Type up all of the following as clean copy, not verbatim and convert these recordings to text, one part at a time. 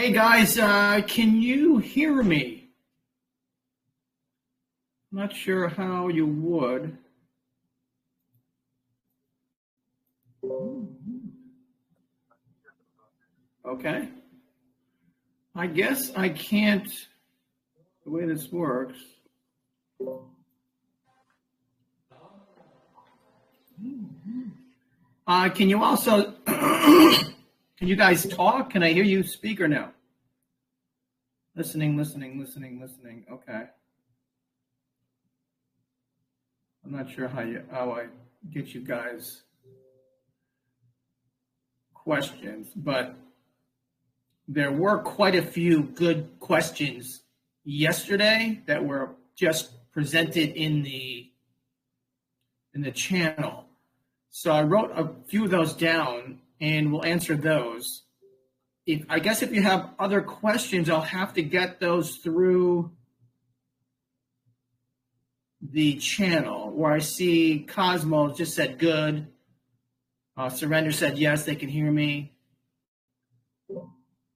Hey guys, can you hear me? Not sure how you would. Okay. I guess I can't, the way this works. Can you also, can you guys talk? Can I hear you speak or no? Listening. Okay. I'm not sure how I get you guys questions, but there were quite a few good questions yesterday that were just presented in the channel. So I wrote a few of those down and we'll answer those. I guess if you have other questions, I'll have to get those through the channel, where I see Cosmo just said good. Surrender said yes, they can hear me.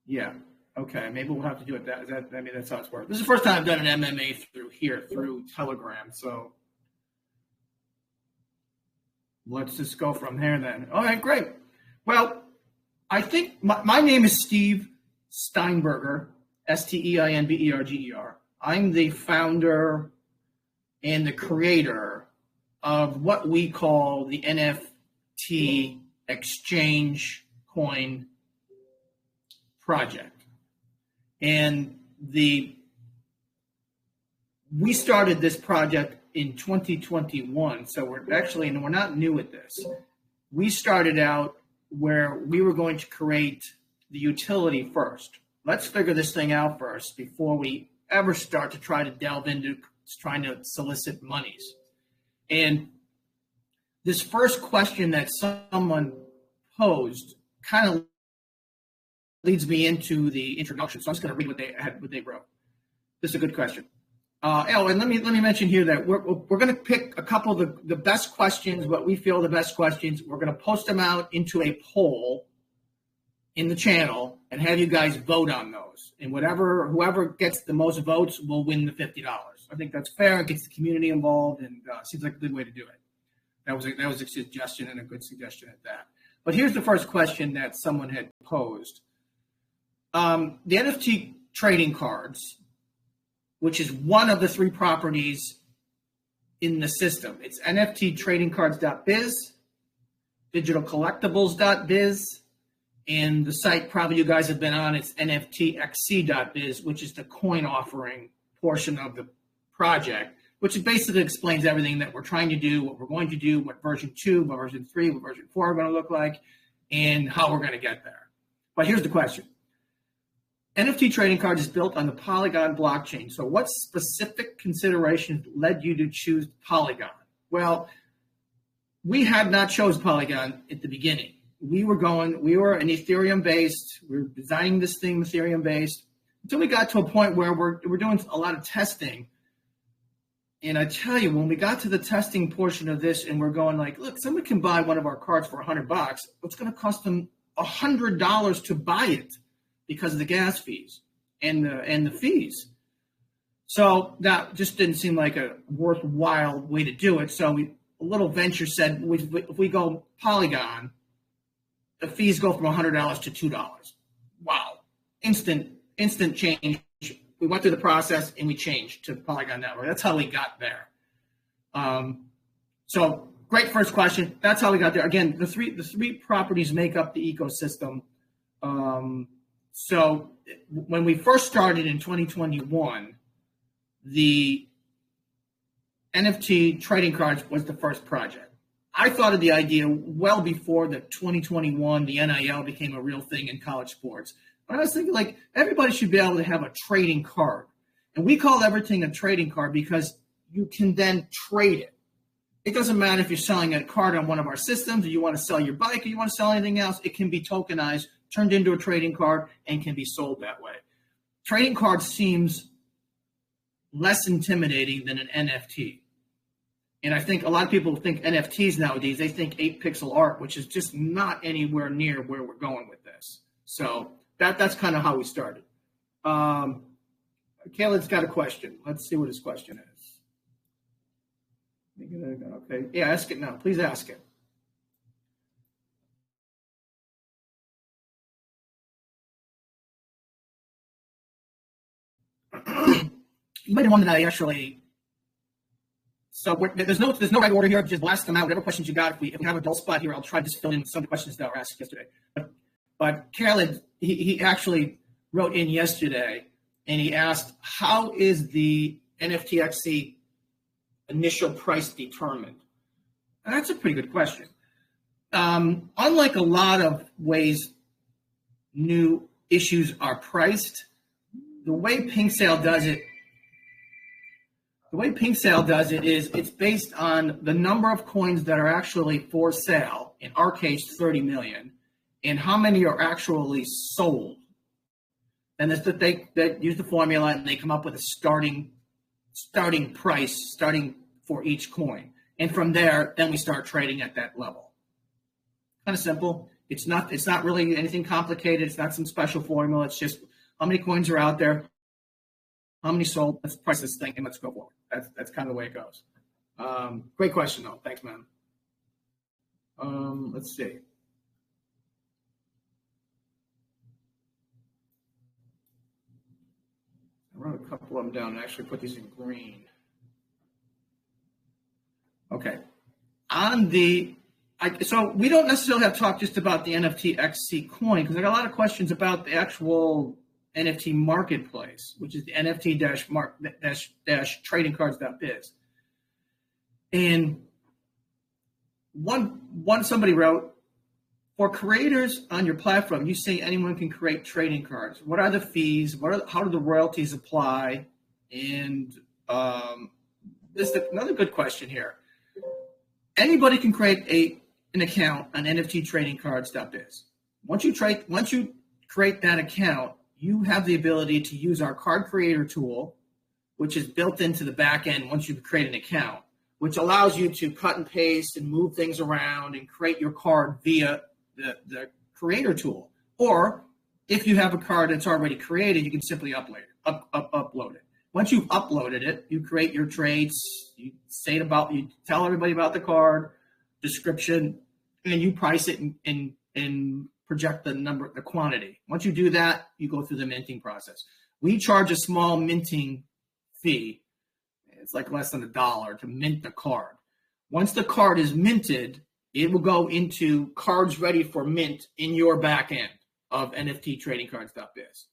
Yeah. Okay. Maybe we'll have to do it that's how it's worked. This is the first time I've done an MMA through Telegram. So let's just go from there then. All right, great. Well, I think my name is Steve Steinberger, Steinberger. I'm the founder and the creator of what we call the NFT-TradingCards coin project. And we started this project in 2021, so we're not new at this. We started out where we were going to create the utility first. Let's figure this thing out first before we ever start to try to delve into trying to solicit monies. And this first question that someone posed kind of leads me into the introduction. So I'm just going to read what they wrote. This is a good question. And let me mention here that we're going to pick a couple of the best questions, what we feel the best questions. We're going to post them out into a poll in the channel and have you guys vote on those. And whoever gets the most votes will win the $50. I think that's fair. It gets the community involved, and seems like a good way to do it. That was a suggestion, and a good suggestion at that. But here's the first question that someone had posed. The NFT trading cards, which is one of the three properties in the system. It's nftTradingCards.biz, digitalcollectibles.biz, and the site probably you guys have been on, it's nftXc.biz, which is the coin offering portion of the project, which basically explains everything that we're trying to do, what we're going to do, what version 2, what version 3, what version 4 are going to look like, and how we're going to get there. But here's the question. NFT trading cards is built on the Polygon blockchain. So what specific considerations led you to choose Polygon? Well, we had not chose Polygon at the beginning. We were an Ethereum-based, we were designing this thing Ethereum-based, until we got to a point where we're doing a lot of testing. And I tell you, when we got to the testing portion of this and we're going like, look, someone can buy one of our cards for $100. It's going to cost them $100 to buy it, because of the gas fees and the fees. So that just didn't seem like a worthwhile way to do it. So a little venture said, if we go Polygon, the fees go from $100 to $2. Wow. Instant change. We went through the process and we changed to Polygon Network. That's how we got there. So great first question. That's how we got there. Again, the three properties make up the ecosystem. So when we first started in 2021, the NFT trading cards was the first project. I thought of the idea well before the 2021, the NIL became a real thing in college sports. But I was thinking, like, everybody should be able to have a trading card. And we call everything a trading card because you can then trade it. It doesn't matter if you're selling a card on one of our systems, or you want to sell your bike, or you want to sell anything else. It can be tokenized, turned into a trading card, and can be sold that way. Trading cards seems less intimidating than an NFT. And I think a lot of people think NFTs nowadays, they think 8-pixel art, which is just not anywhere near where we're going with this. So that's kind of how we started. Caleb's got a question. Let's see what his question is. Okay, yeah, ask it now. Please ask it. You might have one that I actually. So there's no right order here. Just blast them out. Whatever questions you got. If we have a dull spot here, I'll try to just fill in some of the questions that were asked yesterday. But Caleb, he actually wrote in yesterday, and he asked, how is the nftXc initial price determined? And that's a pretty good question. Unlike a lot of ways new issues are priced, the way Pink Sale does it is it's based on the number of coins that are actually for sale, in our case 30 million, and how many are actually sold. And that's that they use the formula, and they come up with a starting price for each coin. And from there, then we start trading at that level. Kind of simple. It's not really anything complicated. It's not some special formula. It's just how many coins are out there, how many sold. Let's price this thing and let's go forward. That's kind of the way it goes. Great question though. Thanks, man. Let's see. I wrote a couple of them down and actually put these in green. Okay. So we don't necessarily have to talk just about the nftXc coin, because I got a lot of questions about the actual NFT marketplace, which is the nft-TradingCards.biz. And one somebody wrote, for creators on your platform, you say anyone can create trading cards. What are the fees? How do the royalties apply? And this is another good question here. Anybody can create an account on nft-TradingCards.biz. Once you create that account, you have the ability to use our card creator tool, which is built into the back end once you create an account, which allows you to cut and paste and move things around and create your card via the creator tool. Or if you have a card that's already created, you can simply upload it. Once you've uploaded it, you create your trades, you tell everybody about the card, description, and you price it and project the quantity. Once you do that, you go through the minting process. We charge a small minting fee. It's like less than $1 to mint the card. Once the card is minted, it will go into cards ready for mint in your back end of nft-TradingCards.biz.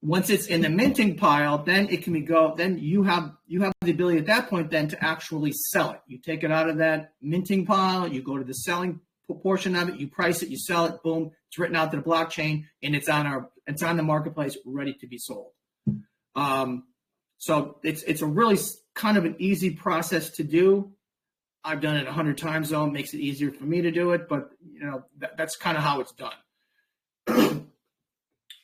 Once it's in the minting pile, then it can then you have the ability at that point then to actually sell it. You take it out of that minting pile, you go to the selling portion of it, you price it, you sell it, boom, it's written out to the blockchain, and it's on the marketplace ready to be sold. So it's a really kind of an easy process to do. I've done it 100 times though. It makes it easier for me to do it, but that's kind of how it's done.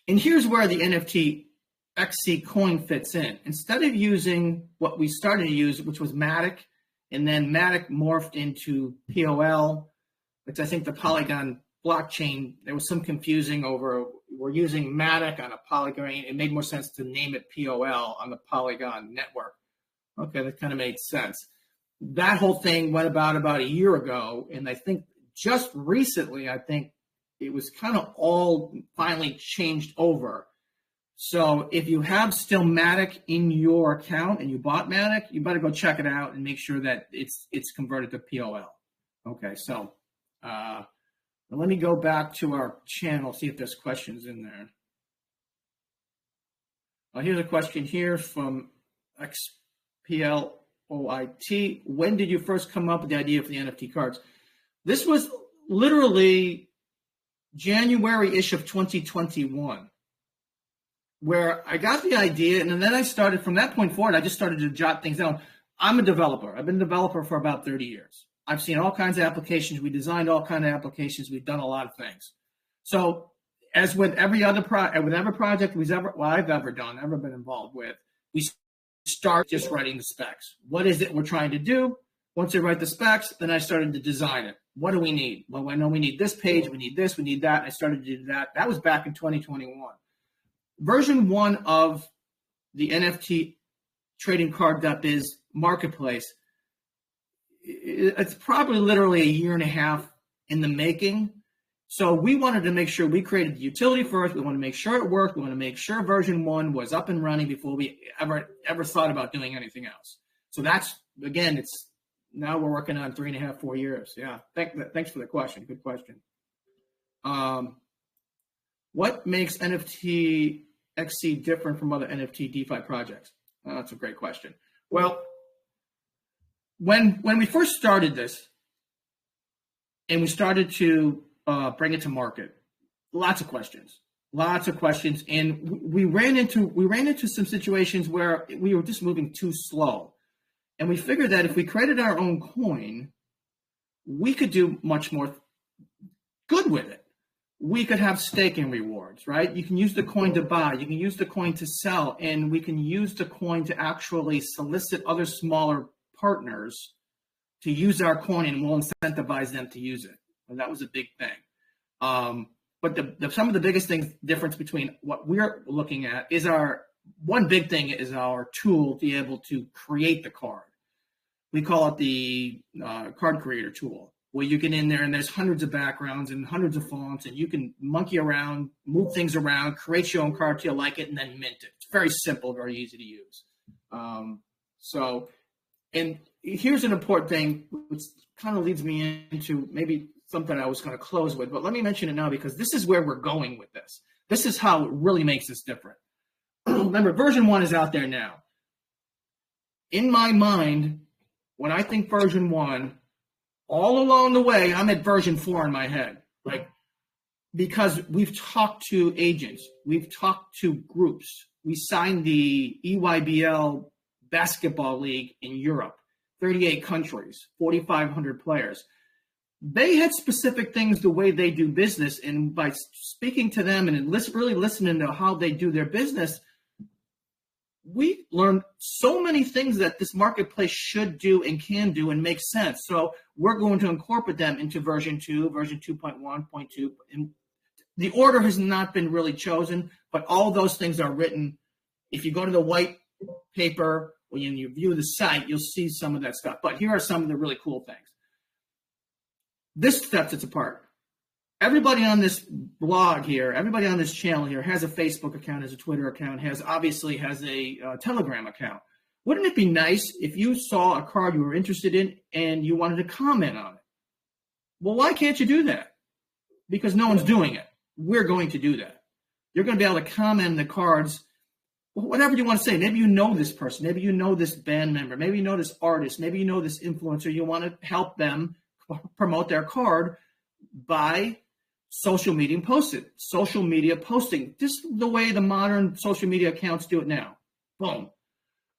And here's where the nftXc coin fits in. Instead of using what we started to use, which was Matic, and then Matic morphed into POL, which I think the Polygon blockchain, there was some confusing over, we're using Matic on a Polygon. It made more sense to name it POL on the Polygon network. Okay, that kind of made sense. That whole thing went about a year ago, and I think just recently, it was kind of all finally changed over. So if you have still Matic in your account and you bought Matic, you better go check it out and make sure that it's converted to POL. Okay, so let me go back to our channel, see if there's questions in there. Here's a question here from XPLOIT. When did you first come up with the idea for the NFT cards? This was literally January-ish of 2021, where I got the idea, and then I started, from that point forward, I just started to jot things down. I'm a developer. I've been a developer for about 30 years. I've seen all kinds of applications. We designed all kinds of applications. We've done a lot of things. So as with every other project I've ever been involved with, we start just writing the specs. What is it we're trying to do? Once I write the specs, then I started to design it. what do we need? Well, I know we need this page, we need this, we need that. And I started to do that. That was back in 2021. Version 1 of the NFT-TradingCards.biz marketplace, it's probably literally a year and a half in the making. So we wanted to make sure we created the utility first. We want to make sure it worked. We want to make sure version 1 was up and running before we ever thought about doing anything else. So that's, again, it's now we're working on 3.5, 4 years. Yeah. Thanks for the question. Good question. What makes nftXc different from other NFT DeFi projects? That's a great question. Well, when we first started this and we started to bring it to market, lots of questions, and we ran into some situations where we were just moving too slow, and we figured that if we created our own coin, we could do much more good with it. We could have staking rewards, right? You can use the coin to buy, you can use the coin to sell, and we can use the coin to actually solicit other smaller partners to use our coin, and we'll incentivize them to use it. And that was a big thing. But some of the biggest things, difference between what we're looking at is one big thing is our tool to be able to create the card. We call it the card creator tool, where you get in there and there's hundreds of backgrounds and hundreds of fonts, and you can monkey around, move things around, create your own card till you like it, and then mint it. It's very simple, very easy to use. And here's an important thing, which kind of leads me into maybe something I was going to close with, but let me mention it now because this is where we're going with this. This is how it really makes this different. Remember, version 1 is out there now. In my mind, when I think version 1, all along the way, I'm at version 4 in my head, like, because we've talked to agents, we've talked to groups. We signed the EYBL basketball league in Europe, 38 countries, 4,500 players. They had specific things the way they do business, and by speaking to them and really listening to how they do their business, we learned so many things that this marketplace should do and can do and make sense. So we're going to incorporate them into version 2, version 2.1.2. And the order has not been really chosen, but all those things are written. If you go to the white paper, when you view the site, you'll see some of that stuff. But here are some of the really cool things. This sets it apart. Everybody on this blog here, everybody on this channel here has a Facebook account, has a Twitter account, obviously has a Telegram account. Wouldn't it be nice if you saw a card you were interested in and you wanted to comment on it? Well, why can't you do that? Because no one's doing it. We're going to do that. You're going to be able to comment on the cards, whatever you want to say. Maybe you know this person. Maybe you know this band member. Maybe you know this artist. Maybe you know this influencer. You want to help them promote their card by social media posting, just the way the modern social media accounts do it now. Boom.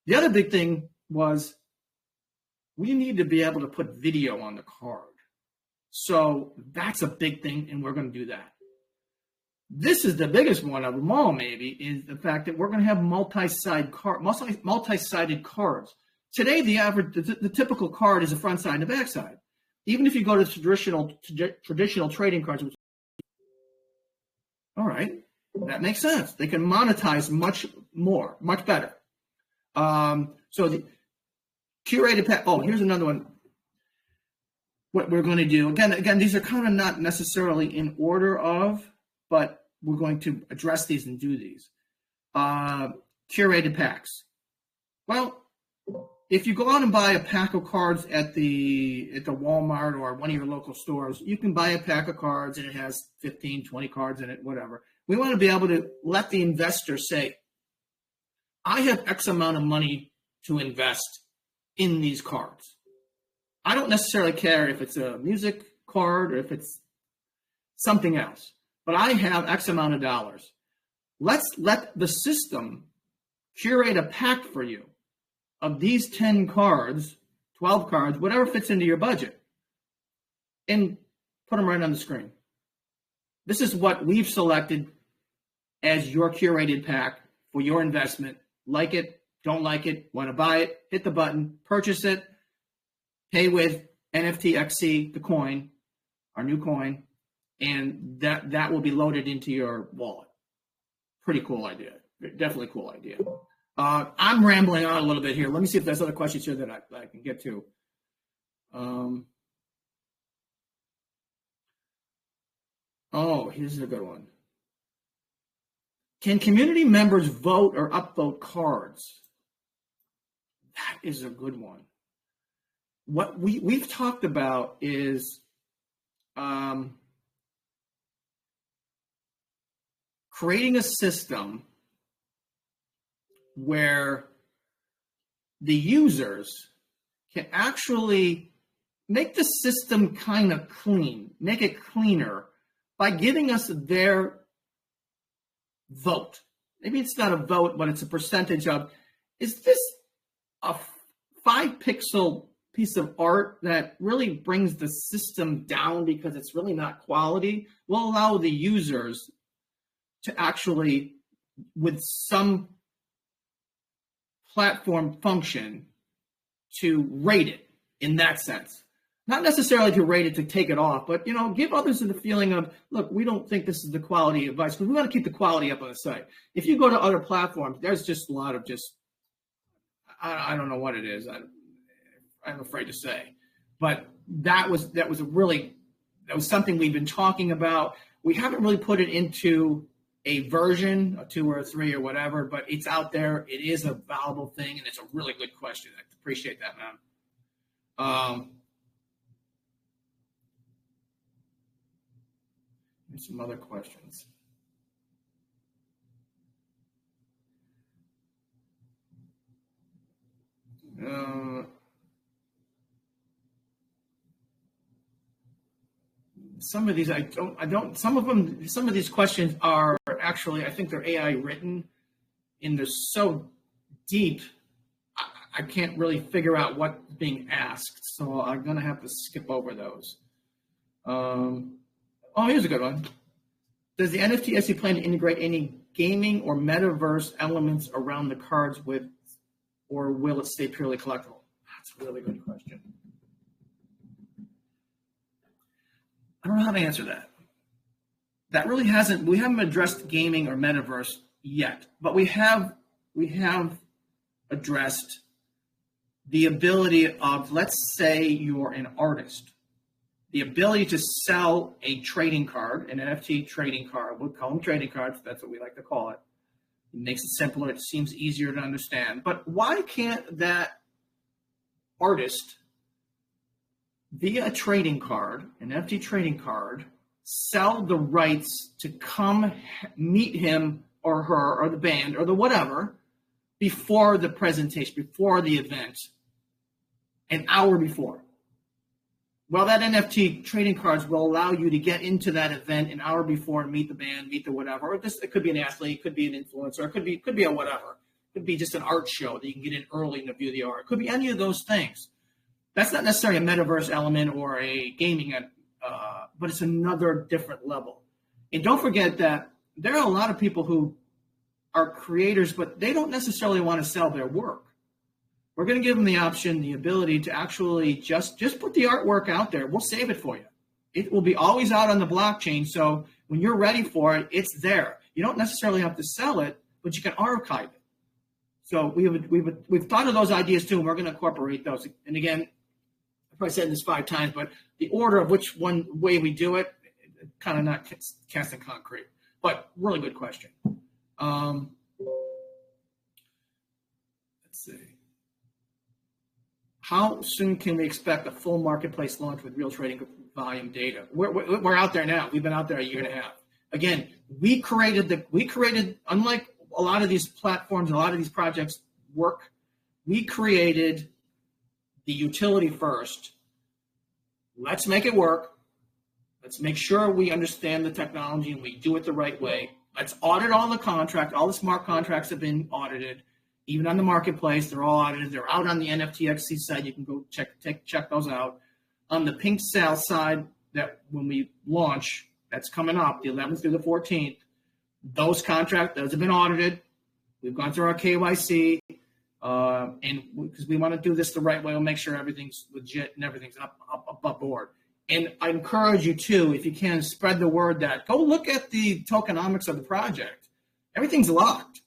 The other big thing was we need to be able to put video on the card. So that's a big thing, and we're going to do that. This is the biggest one of them all, maybe, is the fact that we're going to have multi-sided cards. Today, the typical card is a front side and a back side. Even if you go to traditional trading cards, all right, that makes sense. They can monetize much more, much better. So the curated pack. Oh, here's another one. What we're going to do again, these are kind of not necessarily in order of, but we're going to address these and do these. Curated packs. Well, if you go out and buy a pack of cards at the Walmart or one of your local stores, you can buy a pack of cards and it has 15, 20 cards in it, whatever. We want to be able to let the investor say, I have X amount of money to invest in these cards. I don't necessarily care if it's a music card or if it's something else, but I have X amount of dollars. Let's let the system curate a pack for you of these 10 cards, 12 cards, whatever fits into your budget, and put them right on the screen. This is what we've selected as your curated pack for your investment. Like it, don't like it, want to buy it, hit the button, purchase it, pay with nftXc, the coin, our new coin, and that will be loaded into your wallet. Pretty cool idea. Definitely cool idea. I'm rambling on a little bit here. Let me see if there's other questions here that I can get to. Here's a good one. Can community members vote or upvote cards? That is a good one. What we've talked about is creating a system where the users can actually make the system kind of clean, make it cleaner by giving us their vote. Maybe it's not a vote, but it's a percentage of, is this a 5-pixel piece of art that really brings the system down because it's really not quality? We'll allow the users to actually, with some platform function, to rate it in that sense. Not necessarily to rate it to take it off, but give others the feeling of, look, we don't think this is the quality advice, because we want to keep the quality up on the site. If you go to other platforms, there's just a lot of I don't know what it is. I'm afraid to say, but that was something we've been talking about. We haven't really put it into a version, a 2 or a 3 or whatever, but it's out there. It is a valuable thing, and it's a really good question. I appreciate that, man. Here's some other questions. Some of these some of these questions are actually, I think they're AI written, and they're so deep, I can't really figure out what's being asked. So I'm going to have to skip over those. Here's a good one. Does the NFTXc plan to integrate any gaming or metaverse elements around the cards or will it stay purely collectible? That's a really good question. I don't know how to answer that. That really we haven't addressed gaming or metaverse yet, but we have addressed the ability of, let's say you're an artist, the ability to sell a trading card, an NFT trading card. We'll call them trading cards. That's what we like to call it. It makes it simpler. It seems easier to understand. But why can't that artist, via a trading card, an NFT trading card, sell the rights to come meet him or her or the band or the whatever before the presentation, before the event, an hour before? Well, that NFT trading cards will allow you to get into that event an hour before and meet the band, meet the whatever. Or it could be an athlete, it could be an influencer, it could be a whatever. It could be just an art show that you can get in early and view the art. It could be any of those things. That's not necessarily a metaverse element or a gaming, but it's another different level. And don't forget that there are a lot of people who are creators, but they don't necessarily want to sell their work. We're going to give them the option, the ability to actually just put the artwork out there. We'll save it for you. It will be always out on the blockchain. So when you're ready for it, it's there. You don't necessarily have to sell it, but you can archive it. So we've thought of those ideas too, and we're going to incorporate those. And again, I've probably said this 5 times, but the order of which one way we do it, kind of not cast in concrete. But really good question. Let's see. How soon can we expect a full marketplace launch with real trading volume data? We're out there now. We've been out there a year and a half. Again, we created, unlike a lot of these platforms, a lot of these projects work, we created the utility first. Let's make it work. Let's make sure we understand the technology and we do it the right way. Let's audit all the contracts. All the smart contracts have been audited. Even on the marketplace, they're all audited. They're out on the nftXc site. You can go check those out. On the pink sale side, that when we launch, that's coming up, the 11th through the 14th, those have been audited. We've gone through our KYC, and because we want to do this the right way, we'll make sure everything's legit and everything's up board. And I encourage you to, if you can, spread the word that go look at the tokenomics of the project. Everything's locked.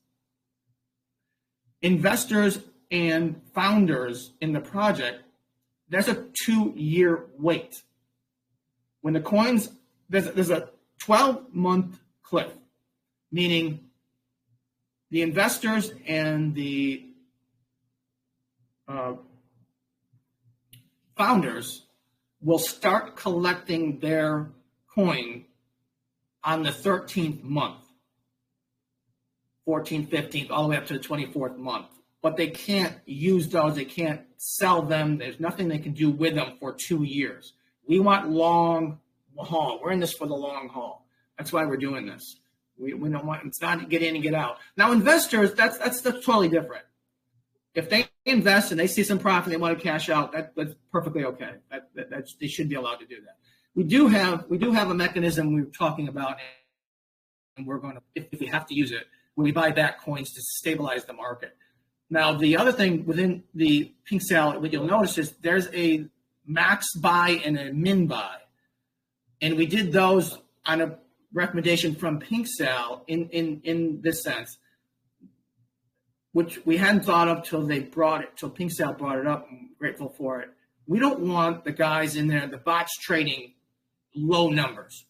Investors and founders in the project, there's a 2-year wait. When the coins, there's a 12-month cliff, meaning the investors and the founders will start collecting their coin on the 13th month, 14th, 15th, all the way up to the 24th month. But they can't use those. They can't sell them. There's nothing they can do with them for 2 years. We want long haul. We're in this for the long haul. That's why we're doing this. We don't want, it's not get in and get out. Now, investors, that's totally different. If they invest and they see some profit, they want to cash out, that's perfectly okay. They should be allowed to do that. We do have a mechanism we were talking about, and we're going to, if we have to use it, when we buy back coins to stabilize the market. Now, the other thing within the pink sale, what you'll notice is there's a max buy and a min buy. And we did those on a recommendation from Pink Sal in this sense, which we hadn't thought of till Pink Sal brought it up. I'm grateful for it. We don't want the guys in there, the bots trading low numbers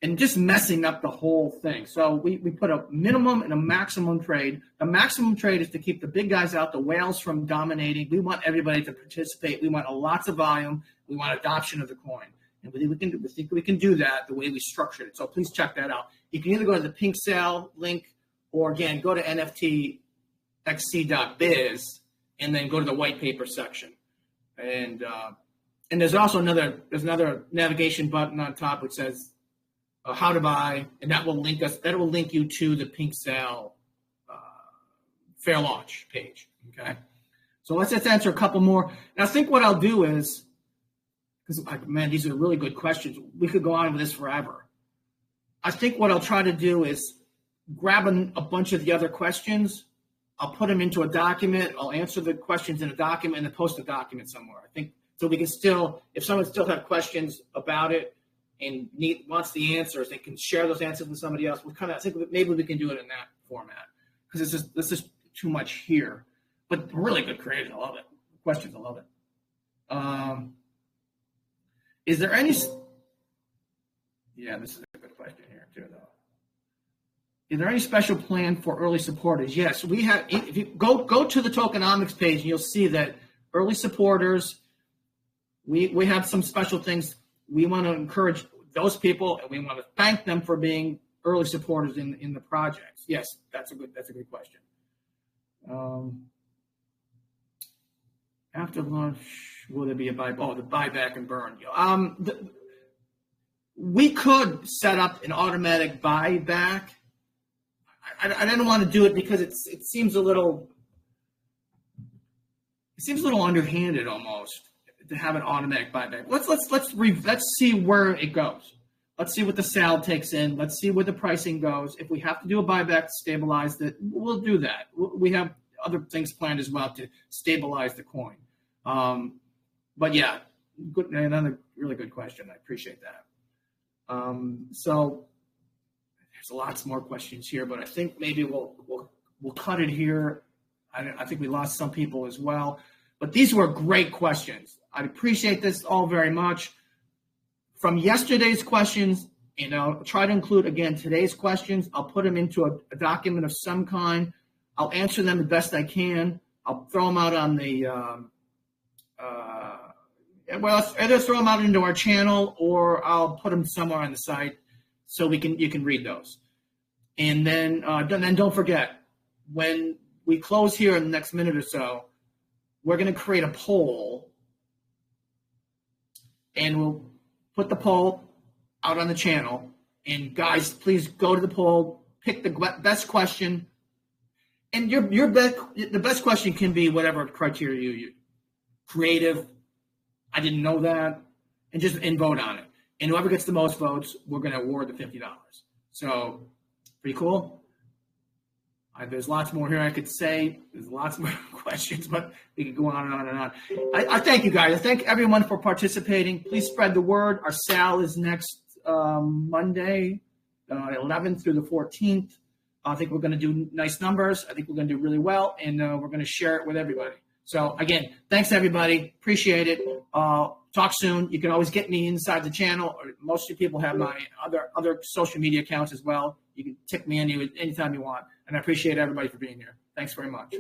and just messing up the whole thing. So we put a minimum and a maximum trade. The maximum trade is to keep the big guys out, the whales from dominating. We want everybody to participate. We want lots of volume. We want adoption of the coin. And we think we can do that the way we structured it. So please check that out. You can either go to the Pink Sale link or, again, go to nftXc.biz and then go to the white paper section. And there's also another navigation button on top which says how to buy, and that will link you to the Pink Sale fair launch page. Okay. So let's just answer a couple more. And I think what I'll do is, because, man, these are really good questions. We could go on with this forever. I think what I'll try to do is grab a bunch of the other questions. I'll put them into a document. I'll answer the questions in a document and then post a document somewhere. I think so we can still, if someone still has questions about it and wants the answers, they can share those answers with somebody else. I think maybe we can do it in that format because this is too much here. But really good creators. I love it. Questions, I love it. Is there any? Yeah, this is a good question here too, though. Is there any special plan for early supporters? Yes, we have. If you go to the tokenomics page, and you'll see that early supporters. We have some special things. We want to encourage those people, and we want to thank them for being early supporters in the projects. Yes, that's a good question. After launch, will there be a buyback? Oh, the buyback and burn. We could set up an automatic buyback. I didn't want to do it because it seems a little underhanded almost to have an automatic buyback. Let's see where it goes. Let's see what the sale takes in. Let's see where the pricing goes. If we have to do a buyback to stabilize it, we'll do that. We have other things planned as well to stabilize the coin. But yeah, another really good question. I appreciate that. So there's lots more questions here, but I think maybe we'll cut it here. I think we lost some people as well, but these were great questions. I appreciate this all very much. From yesterday's questions, try to include again today's questions. I'll put them into a document of some kind. I'll answer them the best I can. I'll throw them out on the either throw them out into our channel or I'll put them somewhere on the site so you can read those. And then don't forget, when we close here in the next minute or so, we're going to create a poll, and we'll put the poll out on the channel. And guys, please go to the poll, pick the best question, and the best question can be whatever criteria you use. Creative, I didn't know that, and vote on it. And whoever gets the most votes, we're going to award the $50. So, pretty cool. There's lots more here I could say. There's lots more questions, but we could go on and on and on. I thank you guys. I thank everyone for participating. Please spread the word. Our sale is next Monday, 11th through the 14th. I think we're going to do nice numbers. I think we're going to do really well, and we're going to share it with everybody. So, again, thanks, everybody. Appreciate it. Talk soon. You can always get me inside the channel. Most of you people have my other social media accounts as well. You can tick me anytime you want. And I appreciate everybody for being here. Thanks very much.